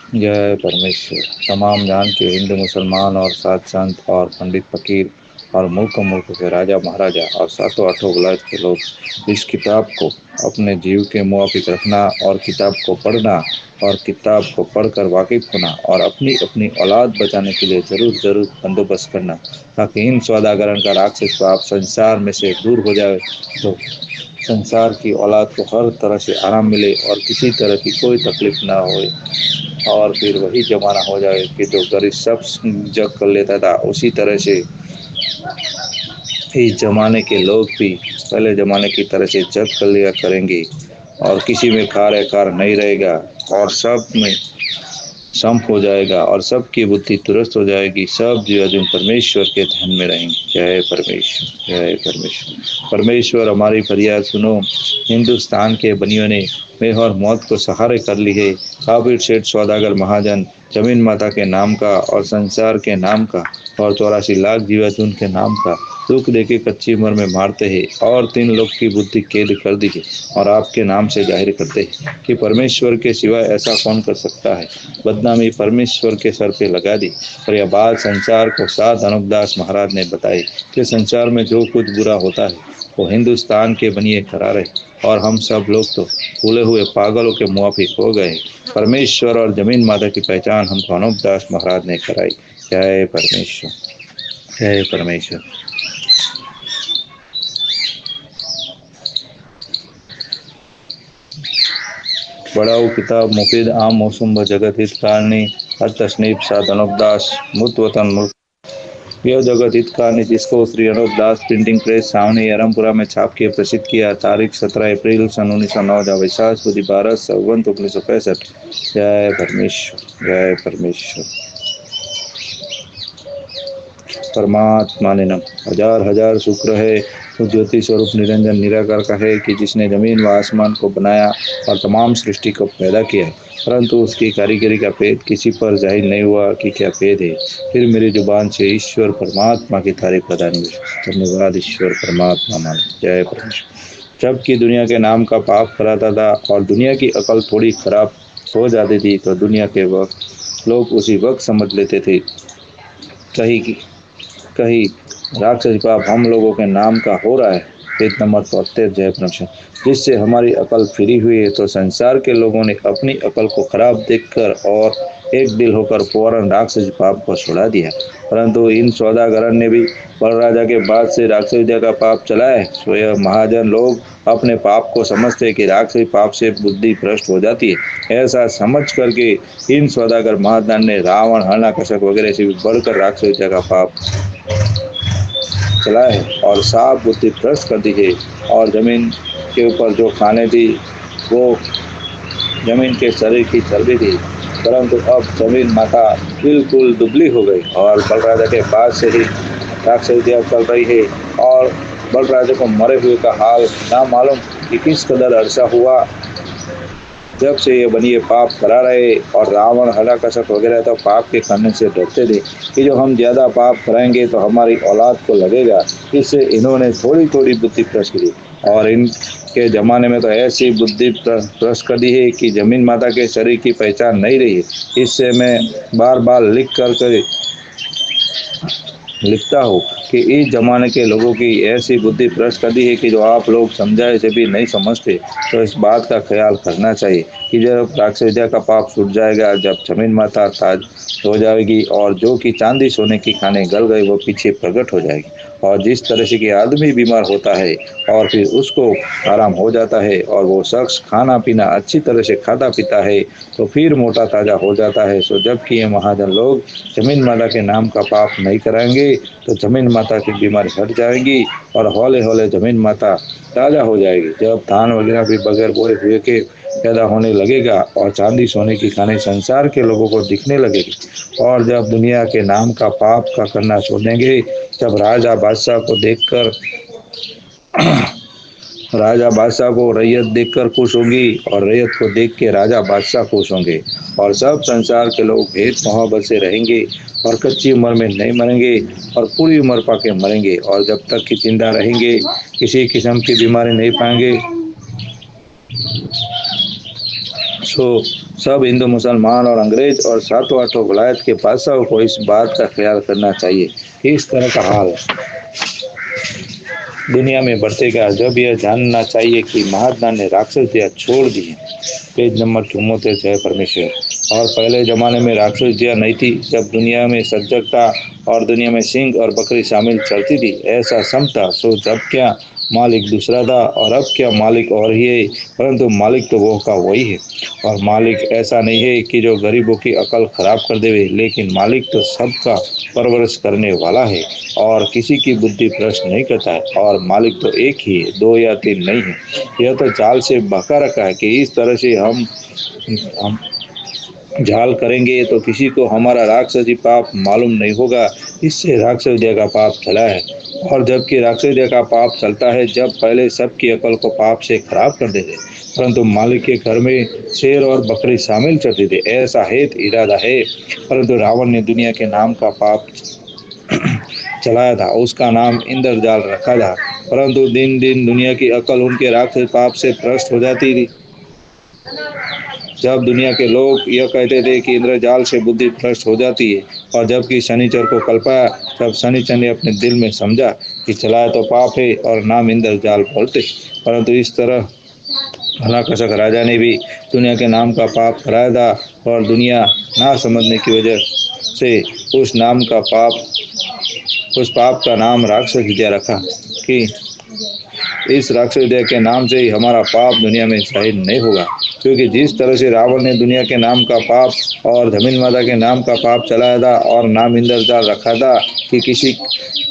जय परमेश्वर। तमाम जान के हिंदू मुसलमान और साध संत और पंडित फकीर और मुल्क मुल्क के राजा महाराजा और सातों आठों विलायत के लोग इस किताब को अपने जीव के मुआफिक रखना और किताब को पढ़ना और किताब को पढ़कर वाकिफ होना और अपनी अपनी औलाद बचाने के लिए ज़रूर ज़रूर बंदोबस्त करना, ताकि इन सौदागरन का राक्षस पाप संसार में से दूर हो जाए, तो संसार की औलाद को हर तरह से आराम मिले और किसी तरह की कोई तकलीफ ना हो। और फिर वही ज़माना हो जाए कि जो गरीब सब जग कर लेता था, उसी तरह से इस ज़माने के लोग भी पहले ज़माने की तरह से जग कर लिया करेंगे और किसी में कार नहीं रहेगा और सब में संप हो जाएगा और सबकी बुद्धि दुरुस्त हो जाएगी। सब जीव अर्जुन परमेश्वर के ध्यान में रहेंगे। जय परमेश्वर, जय परमेश्वर। परमेश्वर हमारी फरियाद सुनो। हिंदुस्तान के बनियों ने मेह और मौत को सहारे कर ली है। काबिल सेठ सौदागर महाजन जमीन माता के नाम का और संसार के नाम का और 84 लाख जीवातुन के नाम का दुख देके कच्ची उम्र में मारते हैं और 3 लोग की बुद्धि कैद कर दी है और आपके नाम से जाहिर करते हैं कि परमेश्वर के सिवाय ऐसा कौन कर सकता है। बदनामी परमेश्वर के सर पे लगा दी और यह बात संसार को साध अनुपदास महाराज ने बताई कि संसार में जो कुछ बुरा होता है वो हिंदुस्तान के बनिए करा रहे और हम सब लोग तो भूले हुए पागलों के मुआफिक हो गए। परमेश्वर और जमीन माता की पहचान हमको अनुपदास महाराज ने कराई। जय परमेश्वर, जय परमेश्वर। बड़ाऊ किताब मुफीद आम मौसम व जगत हित कारणी हर तस्नीफ साध अनुपदास मुत वतन मुल्क। यह जगत हित कारणी जिसको श्री अनुपदास प्रिंटिंग प्रेस सावनी यरमपुरा में छाप के प्रसिद्ध किया। तारीख 17 अप्रैल सन 1909 वैशाख सुदी 12 संवत 1965। जय परमेश्वर, जय परमेश्वर। परमात्मा ने नम। हजार हजार शुक्र है उस ज्योति स्वरूप निरंजन निराकार का है कि जिसने जमीन व आसमान को बनाया और तमाम सृष्टि को पैदा किया, परंतु उसकी कारीगरी का भेद किसी पर जाहिर नहीं हुआ कि क्या भेद है। फिर मेरी जुबान से ईश्वर परमात्मा की तारीफ प्रदान हुई। धन्यवाद ईश्वर परमात्मा मान। जय परमेश्वर। जबकि दुनिया के नाम का पाप कराता था और दुनिया की अकल थोड़ी खराब हो जाती थी तो दुनिया के वक्त लोग उसी वक्त समझ लेते थे कहीं राक्षस पाप हम लोगों के नाम का हो रहा है। Page number 73। जय परमेश्वर। जिससे हमारी अकल फिरी हुई है तो संसार के लोगों ने अपनी अकल को खराब देखकर और एक दिल होकर फौरन राक्षस पाप को छुड़ा दिया, परंतु इन सौदागरन ने भी बल राजा के बाद से राक्षस विद्या का पाप चलाए। स्वयं महाजन लोग अपने पाप को समझते कि राक्षस पाप से बुद्धि भ्रष्ट हो जाती है। ऐसा समझ करके इन सौदागर महाजन ने रावण हरणाकशक वगैरह से भी बढ़कर राक्षस विद्या का पाप चला है और साफ बुद्धि भ्रष्ट कर दी है और जमीन के ऊपर जो खाने थी वो जमीन के शरीर की चर्बी थी, परंतु अब जमीन माता बिल्कुल दुबली हो गई और बलराजा के बाद से ही राक्षस विद्या चल रही है और बलराजा को मरे हुए का हाल ना मालूम कि किस कदर अरसा हुआ जब से ये बनिए पाप करा रहे। और रावण हरणाकशक वगैरह तो पाप के करने से डरते थे कि जो हम ज़्यादा पाप कराएंगे तो हमारी औलाद को लगेगा। इससे इन्होंने थोड़ी थोड़ी बुद्धि भ्रष्ट की और इनके ज़माने में तो ऐसी बुद्धि भ्रष्ट कर दी है कि जमीन माता के शरीर की पहचान नहीं रही है। इससे मैं बार बार लिखता हूँ कि इस जमाने के लोगों की ऐसी बुद्धि भ्रष्ट कर दी है कि जो आप लोग समझाए से भी नहीं समझते। तो इस बात का ख्याल करना चाहिए कि जब राक्षस विद्या का पाप छूट जाएगा, जब जमीन माता ताज हो जाएगी और जो कि चांदी सोने की खाने गल गई वो पीछे प्रकट हो जाएगी। और जिस तरह से कि आदमी बीमार होता है और फिर उसको आराम हो जाता है और वो शख्स खाना पीना अच्छी तरह से खाता पीता है तो फिर मोटा ताज़ा हो जाता है। सो जबकि ये महाजन लोग जमीन माता के नाम का पाप नहीं कराएंगे तो जमीन माता की बीमारी हट जाएगी और हौले हौले जमीन माता ताज़ा हो जाएगी। जब धान वगैरह भी बगैर बोए हुए के पैदा होने लगेगा और चांदी सोने की खाने संसार के लोगों को दिखने लगेगी और जब दुनिया के नाम का पाप का करना छोड़ेंगे, जब राजा बादशाह को रैयत देखकर खुश होगी और रैयत को देख के राजा बादशाह खुश होंगे और सब संसार के लोग भेद मोहब्बत से रहेंगे और कच्ची उम्र में नहीं मरेंगे और पूरी उम्र पाके मरेंगे और जब तक कि जिंदा रहेंगे किसी किस्म की बीमारी नहीं पाएंगे सो सब हिंदू मुसलमान और अंग्रेज और सातों आठों वलायत के बादशाहों को इस बात का ख्याल करना चाहिए कि इस तरह का हाल दुनिया में बढ़तेगा। जब यह जानना चाहिए कि महात्मा ने राक्षस दिया छोड़ दिए। पेज नंबर 74 जय परमेश्वर। और पहले जमाने में राक्षस दिया नहीं थी, जब दुनिया में सजगता और दुनिया में सिंह और बकरी शामिल चलती थी, ऐसा समता। सो जब क्या मालिक दूसरा था और अब क्या मालिक और ही है, परंतु मालिक तो वो का वही है। और मालिक ऐसा नहीं है कि जो गरीबों की अकल खराब कर देवे, लेकिन मालिक तो सबका परवरिश करने वाला है और किसी की बुद्धि भ्रष्ट नहीं करता है। और मालिक तो एक ही है, दो या तीन नहीं है। यह तो चाल से बहका रखा है कि इस तरह से हम झाल करेंगे तो किसी को हमारा राक्षसी पाप मालूम नहीं होगा। इससे राक्षस विद्या का पाप चला है। और जबकि राक्षस विद्या का पाप चलता है जब पहले सबकी अकल को पाप से खराब कर देते, परंतु मालिक के घर में शेर और बकरी शामिल करते थे, ऐसा हेत इरादा है। परंतु रावण ने दुनिया के नाम का पाप चलाया था, उसका नाम इंद्रजाल रखा था। परंतु दिन दिन दुनिया की अकल उनके राक्षस पाप से भ्रष्ट हो जाती थी। जब दुनिया के लोग यह कहते थे कि इंद्रजाल से बुद्धि भ्रष्ट हो जाती है, और जबकि शनिचर को कल पाया, तब शनिचर ने अपने दिल में समझा कि चलाया तो पाप है और नाम इंद्रजाल बोलते। परंतु इस तरह हलाकशक राजा ने भी दुनिया के नाम का पाप कराया था, और दुनिया ना समझने की वजह से उस पाप का नाम राक्षस विद्या रखा कि इस राक्षस विद्या के नाम से ही हमारा पाप दुनिया में जाहिर नहीं होगा। क्योंकि जिस तरह से रावण ने दुनिया के नाम का पाप और जमीन माता के नाम का पाप चलाया था और नाम इंद्रजाल रखा था कि किसी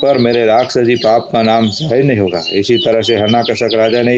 पर मेरे राक्षसी पाप का नाम जाहिर नहीं होगा, इसी तरह से हरणाकशक राजा ने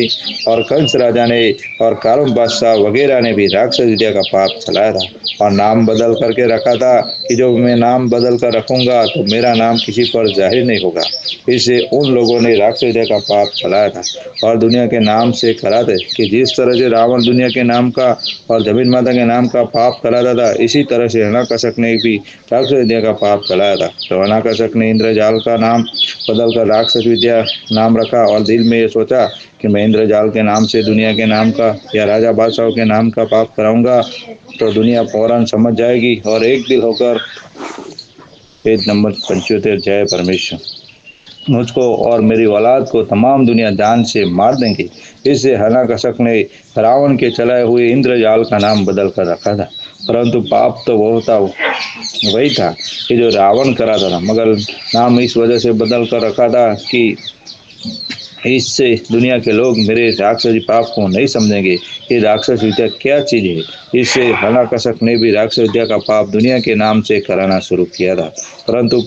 और कंस राजा ने और कारुम बादशाह वगैरह ने भी राक्षस विद्या का पाप चलाया था और नाम बदल करके रखा था कि जो मैं नाम बदल कर रखूंगा तो मेरा नाम किसी पर जाहिर नहीं होगा। इससे उन लोगों ने राक्षस विद्या का पाप चलाया था और दुनिया के नाम से कराते कि जिस तरह से रावण दुनिया के नाम का और जमीन माता के नाम का पाप कराता था, इसी तरह से हरणाकशक ने भी राक्षस विद्या का पाप चलाया था। तो हरणाकशक ने इंद्रजाल का नाम बदल कर राक्षस विद्या नाम रखा और दिल में ये सोचा कि मैं इंद्रजाल के नाम से दुनिया के नाम का या राजा बादशाहों के नाम का पाप कराऊंगा तो दुनिया फौरन समझ जाएगी और एक दिल होकर। पेज नंबर 75 जय परमेश्वर। मुझको और मेरी औलाद को तमाम दुनिया जान से मार देंगे। इससे हरणाकशक ने रावण के चलाए हुए इंद्रजाल का नाम बदल कर रखा था, परंतु पाप तो वही था कि जो रावण कराता था, मगर नाम इस वजह से बदल कर रखा था कि इससे दुनिया के लोग मेरे राक्षसी पाप को नहीं समझेंगे कि राक्षस विद्या क्या चीज है। इससे हरणाकशक ने भी राक्षस विद्या का पाप दुनिया के नाम से कराना शुरू किया था, परंतु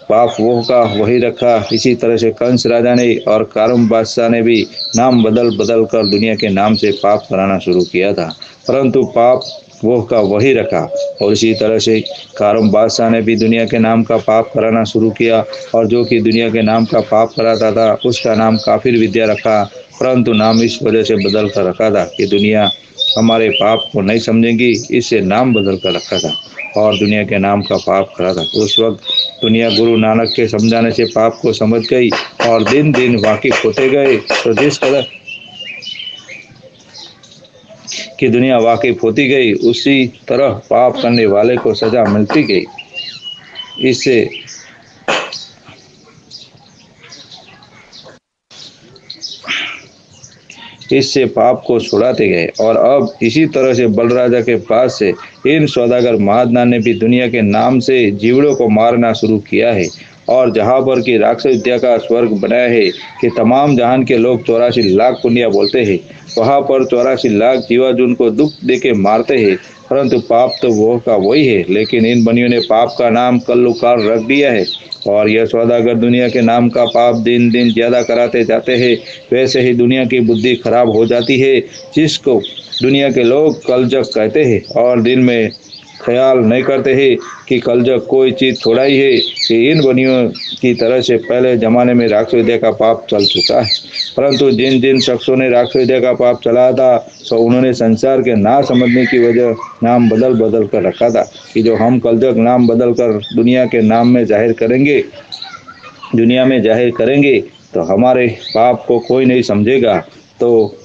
पाप वो का वही रखा। इसी तरह से कंस राजा ने और कारुम बादशाह ने भी नाम बदल कर दुनिया के नाम से पाप कराना शुरू किया था, परंतु पाप वो का वही रखा। और इसी तरह से कारुम बादशाह ने भी दुनिया के नाम का पाप कराना शुरू किया और जो कि दुनिया के नाम का पाप कराता था उसका नाम काफिर विद्या रखा, परंतु नाम इस वजह से बदल कर रखा था कि दुनिया हमारे पाप को नहीं समझेगी, इससे नाम बदल कर रखा था और दुनिया के नाम का पाप करा था। उस वक्त दुनिया गुरु नानक के समझाने से पाप को समझ गई और दिन दिन वाकिफ होते गए। तो जिस कदर कि दुनिया वाकिफ होती गई, उसी तरह पाप करने वाले को सजा मिलती गई। इससे पाप को छुड़ाते गए। और अब इसी तरह से बलराजा के पास से इन सौदागर महात्मा ने भी दुनिया के नाम से जीवड़ों को मारना शुरू किया है। और जहाँ पर कि राक्षस विद्या का स्वर्ग बनाया है कि तमाम जहान के लोग 84 लाख पुण्य बोलते हैं, वहाँ पर 84 लाख जीवाजुन को दुख दे के मारते हैं, परंतु पाप तो वो का वही है। लेकिन इन बनियों ने पाप का नाम कल्लुकार रख दिया है और यह सौदागर दुनिया के नाम का पाप दिन दिन ज्यादा कराते जाते हैं। वैसे ही दुनिया की बुद्धि खराब हो जाती है, जिसको दुनिया के लोग कलजक कहते हैं और दिन में ख्याल नहीं करते हैं कि कलजक कोई चीज़ थोड़ा ही है कि इन बनियों की तरह से पहले जमाने में राक्षस विद्या का पाप चल चुका है। परंतु जिन जिन शख्सों ने राक्षस विद्या का पाप चलाया था, तो उन्होंने संसार के ना समझने की वजह नाम बदल कर रखा था कि जो हम कलजक नाम बदल कर दुनिया के नाम में जाहिर करेंगे तो हमारे पाप को कोई नहीं समझेगा। तो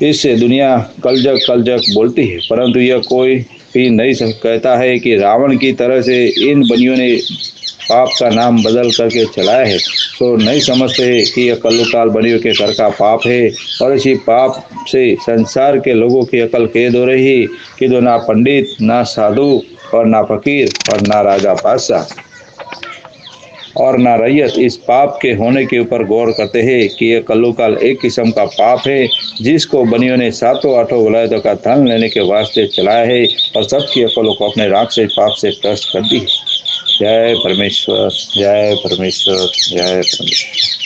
इससे दुनिया कलजक बोलती है, परंतु यह कोई भी नहीं कहता है कि रावण की तरह से इन बनियों ने पाप का नाम बदल करके चलाया है। तो नहीं समझते कि यह कल्लुकाल बनियों के घर का पाप है, और इसी पाप से संसार के लोगों की अकल कैद हो रही कि जो ना पंडित, ना साधु, और ना फकीर, और ना राजा बादशाह, और ना रैयत इस पाप के होने के ऊपर गौर करते हैं कि यह कल्लुकाल एक किस्म का पाप है जिसको बनियों ने सातों आठों वलायतों का धन लेने के वास्ते चलाया है, और सबकी अकलों को अपने राक्षस पाप से भ्रष्ट कर दी। जय परमेश्वर, जय परमेश्वर, जय परमेश्वर।